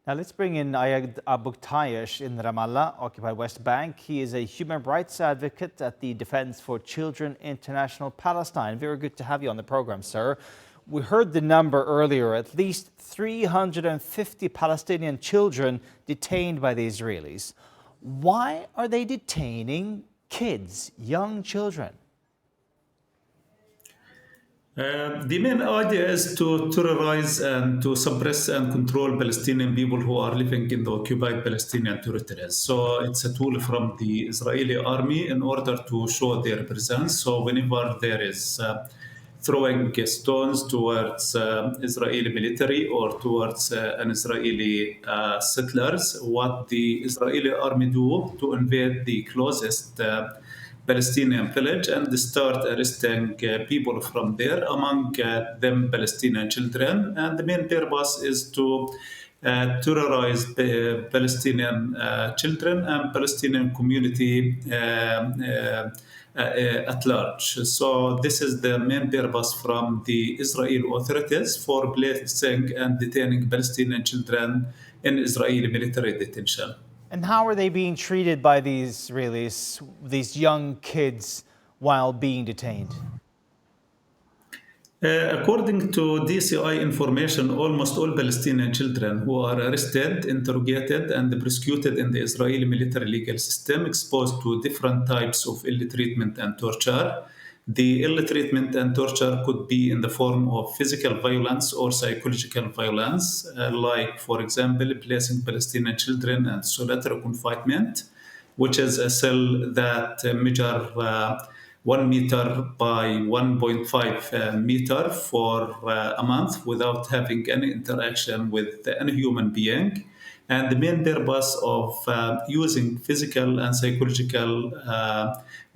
Now let's bring in Abu Eqtaish in Ramallah, occupied West Bank. He is a human rights advocate at the Defense for Children International Palestine. Very good to have you on the program, sir. We heard the number earlier, at least 350 Palestinian children detained by the Israelis. Why are they detaining kids, young children? The main idea is to terrorize and to suppress and control Palestinian people who are living in the occupied Palestinian territories. So it's a tool from the Israeli army in order to show their presence. So whenever there is throwing stones towards Israeli military or towards an Israeli settlers, what the Israeli army do to invade the closest Palestinian village and start arresting people from there, among them Palestinian children. And the main purpose is to terrorize the Palestinian children and Palestinian community at large. So this is the main purpose from the Israeli authorities for placing and detaining Palestinian children in Israeli military detention. And how are they being treated by these Israelis, these young kids, while being detained? According to DCI information, almost all Palestinian children who are arrested, interrogated, and prosecuted in the Israeli military legal system exposed to different types of ill treatment and torture. The ill treatment and torture could be in the form of physical violence or psychological violence, like, for example, placing Palestinian children in solitary confinement, which is a cell that measure 1 meter by 1.5 meter for a month without having any interaction with any human being. And the main purpose of using physical and psychological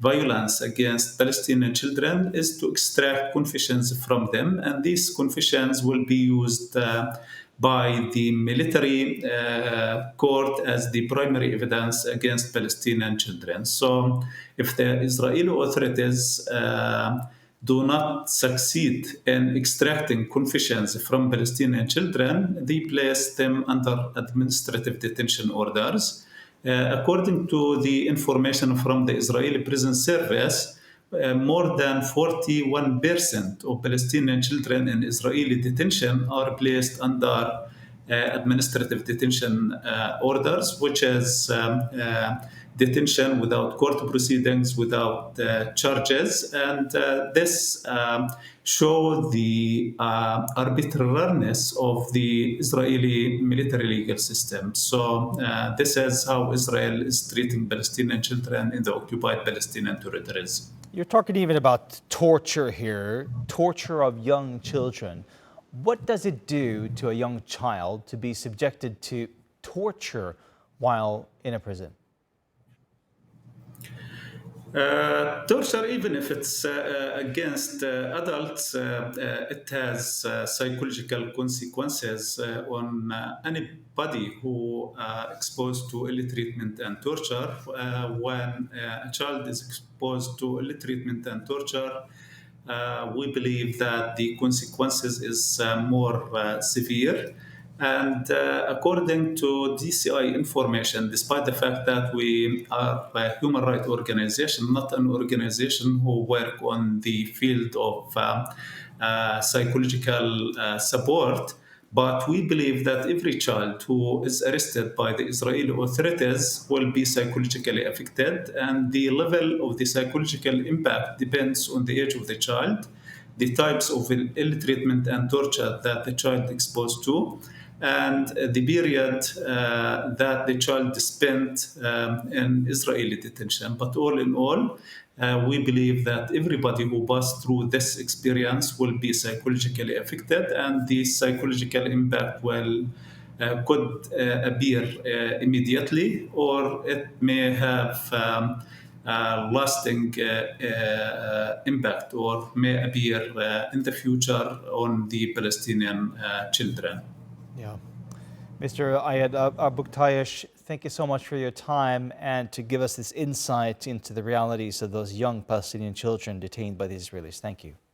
violence against Palestinian children is to extract confessions from them. And these confessions will be used by the military court as the primary evidence against Palestinian children. So if the Israeli authorities do not succeed in extracting confessions from Palestinian children, they place them under administrative detention orders. According to the information from the Israeli Prison Service, more than 41% of Palestinian children in Israeli detention are placed under administrative detention orders, which is detention without court proceedings, without charges. And this show the arbitrariness of the Israeli military legal system. So this is how Israel is treating Palestinian children in the occupied Palestinian territories. You're talking even about torture here, torture of young children. What does it do to a young child to be subjected to torture while in a prison? Torture, even if it's against adults, it has psychological consequences on anybody who exposed to ill treatment and torture. When a child is exposed to ill treatment and torture, we believe that the consequences is more severe. And according to DCI information, despite the fact that we are a human rights organization, not an organization who work on the field of psychological support, but we believe that every child who is arrested by the Israeli authorities will be psychologically affected, and the level of the psychological impact depends on the age of the child, the types of ill treatment and torture that the child exposed to, and the period that the child spent in Israeli detention. But all in all, we believe that everybody who passed through this experience will be psychologically affected, and the psychological impact will could appear immediately, or it may have lasting impact, or may appear in the future on the Palestinian children. Yeah. Mr. Abu Eqtaish, thank you so much for your time and to give us this insight into the realities of those young Palestinian children detained by the Israelis. Thank you.